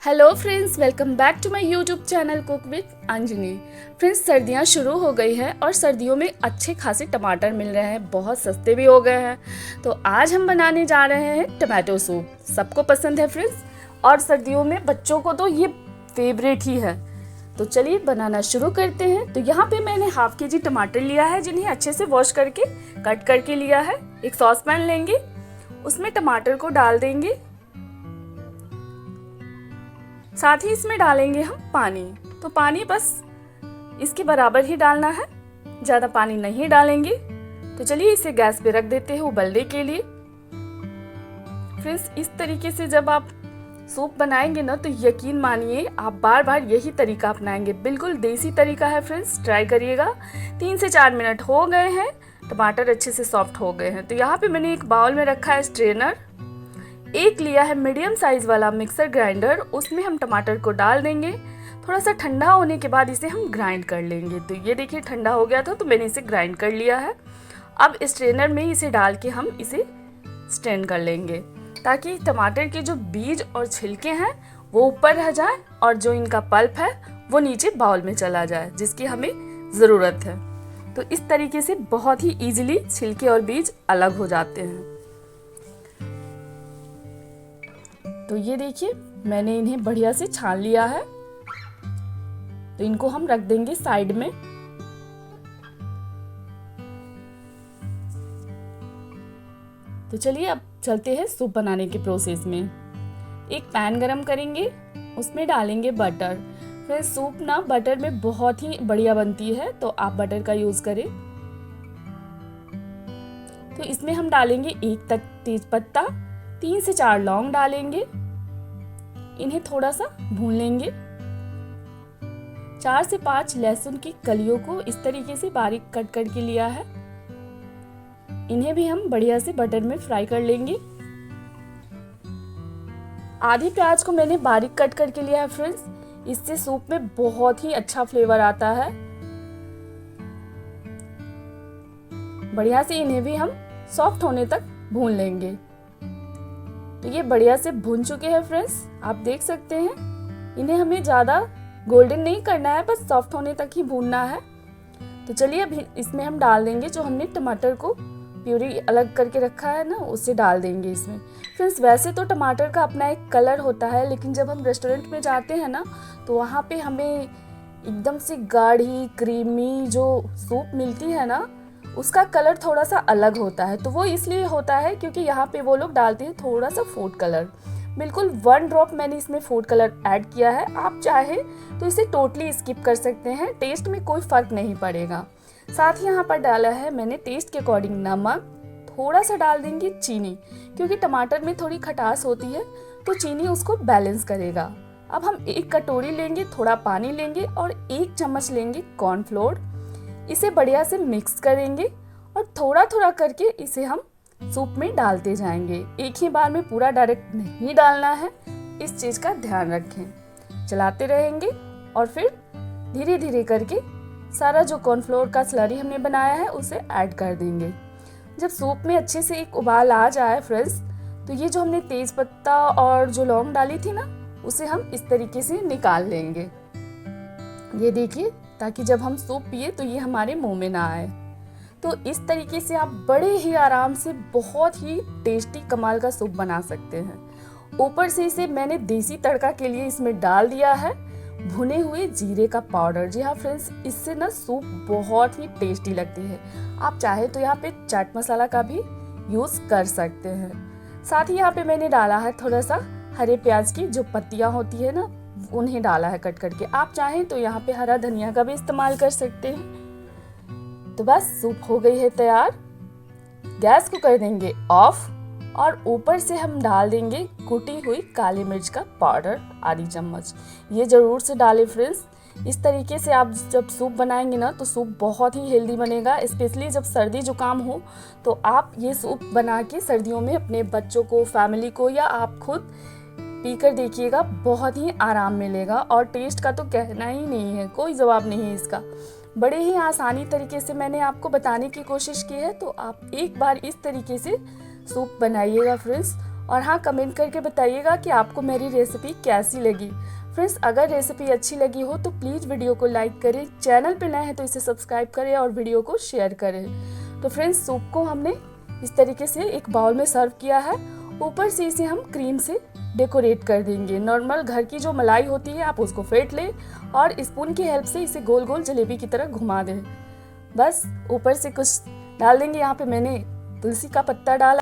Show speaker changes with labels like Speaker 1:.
Speaker 1: Hello friends, welcome back to my YouTube channel cook with Anjani. Friends, सर्दियां शुरू हो गई हैं और सर्दियों में अच्छे खासे टमाटर मिल रहे हैं, बहुत सस्ते भी हो गए हैं। तो आज हम बनाने जा रहे हैं टमाटो सूप। सबको पसंद है फ्रेंड्स, और सर्दियों में बच्चों को तो ये फेवरेट ही है। तो चलिए बनाना शुरू करते हैं। तो यहाँ पे मैंने हाफ केजी टमाटर लिया है, जिन्हें अच्छे से वॉश करके कट करके लिया है। एक सॉस पैन लेंगे, उसमें टमाटर को डाल देंगे, साथ ही इसमें डालेंगे हम पानी। तो पानी बस इसके बराबर ही डालना है, ज़्यादा पानी नहीं डालेंगे। तो चलिए इसे गैस पे रख देते हैं उबलने के लिए। फ्रेंड्स, इस तरीके से जब आप सूप बनाएंगे ना, तो यकीन मानिए आप बार बार यही तरीका अपनाएंगे। बिल्कुल देसी तरीका है फ्रेंड्स, ट्राई करिएगा। 3 से 4 मिनट हो गए हैं, टमाटर अच्छे से सॉफ्ट हो गए हैं। तो यहाँ पे मैंने एक बाउल में रखा है स्ट्रेनर, एक लिया है मीडियम साइज वाला मिक्सर ग्राइंडर, उसमें हम टमाटर को डाल देंगे। थोड़ा सा ठंडा होने के बाद इसे हम ग्राइंड कर लेंगे। तो ये देखिए ठंडा हो गया था, तो मैंने इसे ग्राइंड कर लिया है। अब स्ट्रेनर में इसे डाल के हम इसे स्ट्रेन कर लेंगे, ताकि टमाटर के जो बीज और छिलके हैं वो ऊपर रह जाए और जो इनका पल्प है वो नीचे बाउल में चला जाए, जिसकी हमें ज़रूरत है। तो इस तरीके से बहुत ही ईजिली छिलके और बीज अलग हो जाते हैं। तो ये देखिए मैंने इन्हें बढ़िया से छान लिया है। तो इनको हम रख देंगे साइड में। तो चलिए अब चलते हैं सूप बनाने के प्रोसेस में। एक पैन गरम करेंगे, उसमें डालेंगे बटर। फिर सूप ना बटर में बहुत ही बढ़िया बनती है, तो आप बटर का यूज करें। तो इसमें हम डालेंगे 1 तक तेज पत्ता, 3 से 4 लौंग डालेंगे। इन्हें थोड़ा सा भून लेंगे। 4 से 5 लहसुन की कलियों को इस तरीके से बारीक कट करके लिया है। इन्हें भी हम बढ़िया से बटर में फ्राई कर लेंगे। आधी प्याज को मैंने बारीक कट करके लिया है फ्रेंड्स, इससे सूप में बहुत ही अच्छा फ्लेवर आता है। बढ़िया से इन्हें भी हम सॉफ्ट होने तक भून लेंगे। तो ये बढ़िया से भुन चुके हैं फ्रेंड्स, आप देख सकते हैं। इन्हें हमें ज़्यादा गोल्डन नहीं करना है, बस सॉफ्ट होने तक ही भूनना है। तो चलिए अब इसमें हम डाल देंगे जो हमने टमाटर को प्यूरी अलग करके रखा है ना, उसे डाल देंगे इसमें। फ्रेंड्स, वैसे तो टमाटर का अपना एक कलर होता है, लेकिन जब हम रेस्टोरेंट में जाते हैं ना, तो वहाँ पे हमें एकदम से गाढ़ी क्रीमी जो सूप मिलती है ना, उसका कलर थोड़ा सा अलग होता है। तो वो इसलिए होता है क्योंकि यहाँ पे वो लोग डालते हैं थोड़ा सा फूड कलर। बिल्कुल 1 ड्रॉप मैंने इसमें फूड कलर ऐड किया है। आप चाहे तो इसे टोटली स्किप कर सकते हैं, टेस्ट में कोई फ़र्क नहीं पड़ेगा। साथ ही यहाँ पर डाला है मैंने टेस्ट के अकॉर्डिंग नमक, थोड़ा सा डाल देंगे चीनी, क्योंकि टमाटर में थोड़ी खटास होती है, तो चीनी उसको बैलेंस करेगा। अब हम 1 कटोरी लेंगे, थोड़ा पानी लेंगे और 1 चम्मच लेंगे कॉर्नफ्लोर। इसे बढ़िया से मिक्स करेंगे और थोड़ा थोड़ा करके इसे हम सूप में डालते जाएंगे। एक ही बार में पूरा डायरेक्ट नहीं डालना है, इस चीज़ का ध्यान रखें। चलाते रहेंगे और फिर धीरे धीरे करके सारा जो कॉर्नफ्लोर का स्लरी हमने बनाया है उसे ऐड कर देंगे। जब सूप में अच्छे से एक उबाल आ जाए फ्रेंड्स, तो ये जो हमने तेज पत्ता और जो लौंग डाली थी ना, उसे हम इस तरीके से निकाल लेंगे। ये देखिए, ताकि जब हम सूप पिए तो ये हमारे मुंह में ना आए। तो इस तरीके से आप बड़े ही आराम से बहुत ही टेस्टी कमाल का सूप बना सकते हैं। ऊपर से इसे मैंने देसी तड़का के लिए इसमें डाल दिया है भुने हुए जीरे का पाउडर। जी हाँ फ्रेंड्स, इससे ना सूप बहुत ही टेस्टी लगती है। आप चाहे तो यहाँ पे चाट मसाला का भी यूज़ कर सकते हैं। साथ ही यहाँ पे मैंने डाला है थोड़ा सा हरे प्याज की जो पत्तियाँ होती है ना, उन्हें डाला है कट करके। आप चाहें तो यहाँ पे हरा धनिया का भी इस्तेमाल कर सकते हैं। तो बस सूप हो गई है तैयार। गैस को कर देंगे ऑफ और ऊपर से हम डाल देंगे कुटी हुई काली मिर्च का पाउडर आधी चम्मच। ये ज़रूर से डालें फ्रेंड्स। इस तरीके से आप जब सूप बनाएंगे ना, तो सूप बहुत ही हेल्दी बनेगा। स्पेशली जब सर्दी जुकाम हो, तो आप ये सूप बना के सर्दियों में अपने बच्चों को, फैमिली को या आप खुद पीकर देखिएगा, बहुत ही आराम मिलेगा। और टेस्ट का तो कहना ही नहीं है, कोई जवाब नहीं है इसका। बड़े ही आसानी तरीके से मैंने आपको बताने की कोशिश की है। तो आप एक बार इस तरीके से सूप बनाइएगा फ्रेंड्स, और हाँ, कमेंट करके बताइएगा कि आपको मेरी रेसिपी कैसी लगी। फ्रेंड्स, अगर रेसिपी अच्छी लगी हो तो प्लीज़ वीडियो को लाइक करें, चैनल पे नए हैं तो इसे सब्सक्राइब करें और वीडियो को शेयर करें। तो फ्रेंड्स, सूप को हमने इस तरीके से एक बाउल में सर्व किया है। ऊपर से इसे हम क्रीम से डेकोरेट कर देंगे। नॉर्मल घर की जो मलाई होती है आप उसको फेंट लें और स्पून की हेल्प से इसे गोल गोल जलेबी की तरह घुमा दें। बस ऊपर से कुछ डाल देंगे। यहाँ पे मैंने तुलसी का पत्ता डाला।